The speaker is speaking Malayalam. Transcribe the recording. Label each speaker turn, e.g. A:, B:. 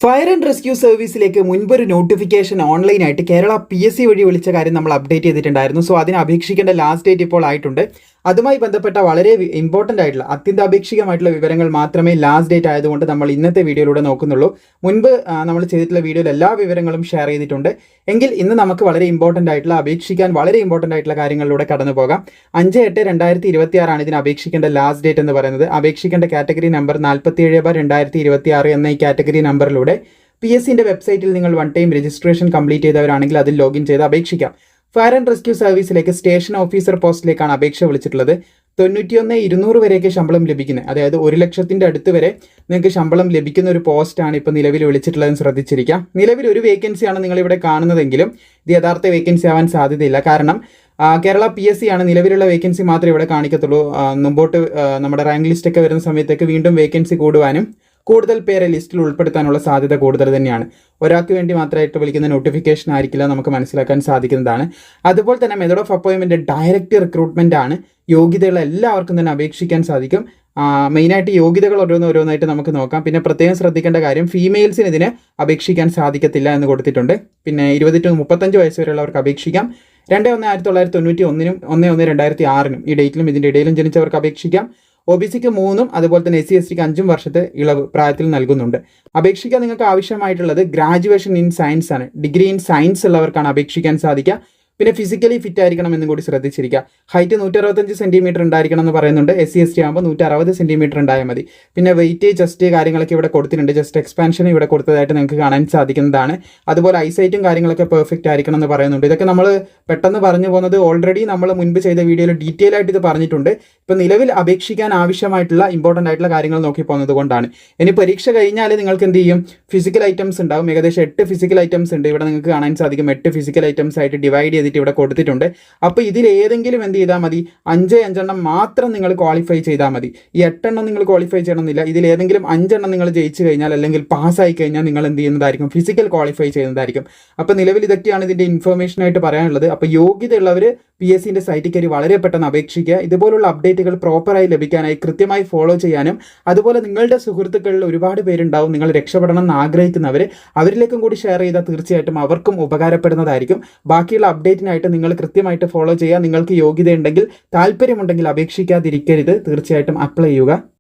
A: ഫയർ ആൻഡ് റെസ്ക്യൂ സർവീസിലേക്ക് മുൻപൊരു നോട്ടിഫിക്കേഷൻ ഓൺലൈനായിട്ട് കേരള PSC വഴി വിളിച്ച കാര്യം നമ്മൾ അപ്ഡേറ്റ് ചെയ്തിട്ടുണ്ടായിരുന്നു. സോ അതിന് അപേക്ഷിക്കേണ്ട ലാസ്റ്റ് ഡേറ്റ് ഇപ്പോൾ ആയിട്ടുണ്ട്. അതുമായി ബന്ധപ്പെട്ട വളരെ ഇമ്പോർട്ടൻ്റ് ആയിട്ടുള്ള അത്യന്താപേക്ഷികമായിട്ടുള്ള വിവരങ്ങൾ മാത്രമേ ലാസ്റ്റ് ഡേറ്റ് ആയതുകൊണ്ട് നമ്മൾ ഇന്നത്തെ വീഡിയോയിലൂടെ നോക്കുന്നുള്ളൂ. മുൻപ് നമ്മൾ ചെയ്തിട്ടുള്ള വീഡിയോയിൽ എല്ലാ വിവരങ്ങളും ഷെയർ ചെയ്തിട്ടുണ്ട്. എങ്കിൽ ഇന്ന് നമുക്ക് വളരെ ഇമ്പോർട്ടൻ്റ് ആയിട്ടുള്ള അപേക്ഷിക്കാൻ വളരെ ഇമ്പോർട്ടൻ്റ് ആയിട്ടുള്ള കാര്യങ്ങളിലൂടെ കടന്നു പോകാം. 5/8/2026 ഇതിന് അപേക്ഷിക്കേണ്ട ലാസ്റ്റ് ഡേറ്റ് എന്ന് പറയുന്നത്. അപേക്ഷിക്കേണ്ട കാറ്റഗറി നമ്പർ 47/2026 എന്ന ഈ കാറ്റഗറി നമ്പറിലൂടെ PSCൻ്റെ വെബ്സൈറ്റിൽ നിങ്ങൾ വൺ ടൈം രജിസ്ട്രേഷൻ കംപ്ലീറ്റ് ചെയ്തവരാണെങ്കിൽ അതിൽ ലോഗിൻ ചെയ്ത് അപേക്ഷിക്കാം. ഫയർ ആൻഡ് റെസ്ക്യൂ സർവീസിലേക്ക് സ്റ്റേഷൻ ഓഫീസർ പോസ്റ്റിലേക്കാണ് അപേക്ഷ വിളിച്ചിട്ടുള്ളത്. 91,200 വരെയൊക്കെ ശമ്പളം ലഭിക്കുന്നത്, അതായത് 1,00,000 അടുത്ത് വരെ നിങ്ങൾക്ക് ശമ്പളം ലഭിക്കുന്ന ഒരു പോസ്റ്റാണ് ഇപ്പോൾ നിലവിൽ വിളിച്ചിട്ടുള്ളതെന്ന് ശ്രദ്ധിച്ചിരിക്കുക. നിലവിൽ ഒരു വേക്കൻസിയാണ് നിങ്ങളിവിടെ കാണുന്നതെങ്കിലും ഇത് യഥാർത്ഥ വേക്കൻസി ആവാൻ സാധ്യതയില്ല. കാരണം കേരള PSC ആണ് നിലവിലുള്ള വേക്കൻസി മാത്രമേ ഇവിടെ കാണിക്കത്തുള്ളൂ. മുമ്പോട്ട് നമ്മുടെ റാങ്ക് ലിസ്റ്റ് ഒക്കെ വരുന്ന സമയത്തേക്ക് വീണ്ടും വേക്കൻസി കൂടുവാനും കൂടുതൽ പേരെ ലിസ്റ്റിൽ ഉൾപ്പെടുത്താനുള്ള സാധ്യത കൂടുതൽ തന്നെയാണ്. ഒരാൾക്ക് വേണ്ടി മാത്രമായിട്ട് വിളിക്കുന്ന നോട്ടിഫിക്കേഷൻ ആയിരിക്കില്ല, നമുക്ക് മനസ്സിലാക്കാൻ സാധിക്കുന്നതാണ്. അതുപോലെ തന്നെ method of appointment direct recruitment ആണ്. യോഗ്യതയുള്ള എല്ലാവർക്കും തന്നെ അപേക്ഷിക്കാൻ സാധിക്കും. മെയിനായിട്ട് യോഗ്യതകൾ ഓരോന്നായിട്ട് നമുക്ക് നോക്കാം. പിന്നെ പ്രത്യേകം ശ്രദ്ധിക്കേണ്ട കാര്യം, ഫീമെയിൽസിന് ഇതിന് അപേക്ഷിക്കാൻ സാധിക്കത്തില്ല എന്ന് കൊടുത്തിട്ടുണ്ട്. പിന്നെ 20 to 35 വയസ്സ് വരെയുള്ളവർക്ക് അപേക്ഷിക്കാം. 2/1/1991 1/1/2006 ഈ ഡേറ്റിലും ഇതിൻ്റെ ഇടയിലും ജനിച്ചവർക്ക് അപേക്ഷിക്കാം. OBCക്ക് 3 അതുപോലെ തന്നെ SC/STക്ക് 5 വർഷത്തെ ഇളവ് പ്രായത്തിൽ നൽകുന്നുണ്ട്. അപേക്ഷിക്കാൻ നിങ്ങൾക്ക് ആവശ്യമായിട്ടുള്ളത് ഗ്രാജുവേഷൻ ഇൻ സയൻസ് ആണ്. ഡിഗ്രി ഇൻ സയൻസ് ഉള്ളവർക്കാണ് അപേക്ഷിക്കാൻ സാധിക്കുക. പിന്നെ ഫിസിക്കലി ഫിറ്റ് ആയിരിക്കണം എന്നും കൂടി ശ്രദ്ധിച്ചിരിക്കുക. ഹൈറ്റ് 165 സെൻറ്റിമീറ്റർ ഉണ്ടായിരിക്കണം എന്ന് പറയുന്നുണ്ട്. SC/ST ആകുമ്പോൾ 160 സെൻറ്റിമീറ്റർ ഉണ്ടായാൽ മതി. പിന്നെ വെയിറ്റ്, ചെസ്റ്റ് കാര്യങ്ങളൊക്കെ ഇവിടെ കൊടുത്തിട്ടുണ്ട്. ജസ്റ്റ് എക്സ്പാൻഷൻ ഇവിടെ കൊടുത്തതായിട്ട് നിങ്ങൾക്ക് കാണാൻ സാധിക്കുന്നതാണ്. അതുപോലെ ഐസൈറ്റും കാര്യങ്ങളൊക്കെ പെർഫെക്റ്റ് ആയിരിക്കണം എന്ന് പറയുന്നുണ്ട്. ഇതൊക്കെ നമ്മൾ പെട്ടെന്ന് പറഞ്ഞു പോകുന്നത് ഓൾറെഡി നമ്മൾ മുൻപ് ചെയ്ത വീഡിയോയിൽ ഡീറ്റെയിൽ ആയിട്ട് ഇത് പറഞ്ഞിട്ടുണ്ട്. ഇപ്പോൾ നിലവിൽ അപേക്ഷിക്കാൻ ആവശ്യമായിട്ടുള്ള ഇമ്പോർട്ടൻ്റ് ആയിട്ടുള്ള കാര്യങ്ങൾ നോക്കി പോകുന്നത് കൊണ്ടാണ്. ഇനി പരീക്ഷ കഴിഞ്ഞാൽ നിങ്ങൾക്ക് എന്ത് ചെയ്യും, ഫിസിക്കൽ ഐറ്റംസ് ഉണ്ടാവും. ഏകദേശം 8 ഫിസിക്കൽ ഐറ്റംസ് ഉണ്ട്. ഇവിടെ നിങ്ങൾക്ക് കാണാൻ സാധിക്കും. 8 ഫിസിക്കൽ ഐറ്റംസ് ആയിട്ട് ഡിവൈഡ് ചെയ്തിട്ട് ഇവിടെ കൊടുത്തിട്ടുണ്ട്. അപ്പോൾ ഇതിൽ ഏതെങ്കിലും എന്ത് ചെയ്താൽ മതി, 5 മാത്രം നിങ്ങൾ ക്വാളിഫൈ ചെയ്താൽ മതി. ഈ 8 നിങ്ങൾ ക്വാളിഫൈ ചെയ്യണമെന്നില്ല. ഇതിൽ ഏതെങ്കിലും 5 നിങ്ങൾ ജയിച്ചു കഴിഞ്ഞാൽ അല്ലെങ്കിൽ പാസ്സായി കഴിഞ്ഞാൽ നിങ്ങൾ എന്ത് ചെയ്യുന്നതായിരിക്കും, ഫിസിക്കൽ ക്വാളിഫൈ ചെയ്യുന്നതായിരിക്കും. അപ്പോൾ നിലവിൽ ഇതൊക്കെയാണ് ഇതിൻ്റെ ഇൻഫർമേഷൻ ആയിട്ട് പറയാനുള്ളത്. അപ്പോൾ യോഗ്യതയുള്ളവർ PSCൻ്റെ സൈറ്റിൽ കയറി വളരെ പെട്ടെന്ന് അപേക്ഷിക്കുക. ഇതുപോലുള്ള അപ്ഡേറ്റുകൾ പ്രോപ്പറായി ലഭിക്കാനായി കൃത്യമായി ഫോളോ ചെയ്യാനും, അതുപോലെ നിങ്ങളുടെ സുഹൃത്തുക്കളിൽ ഒരുപാട് പേരുണ്ടാവും നിങ്ങൾ രക്ഷപ്പെടണം എന്ന് ആഗ്രഹിക്കുന്നവർ, അവരിലേക്കും കൂടി ഷെയർ ചെയ്താൽ തീർച്ചയായിട്ടും അവർക്കും ഉപകാരപ്പെടുന്നതായിരിക്കും. ബാക്കിയുള്ള അപ്ഡേറ്റിനായിട്ട് നിങ്ങൾ കൃത്യമായിട്ട് ഫോളോ ചെയ്യുക. നിങ്ങൾക്ക് യോഗ്യതയുണ്ടെങ്കിൽ, താല്പര്യമുണ്ടെങ്കിൽ അപേക്ഷിക്കാതിരിക്കരുത്. തീർച്ചയായിട്ടും അപ്ലൈ ചെയ്യുക.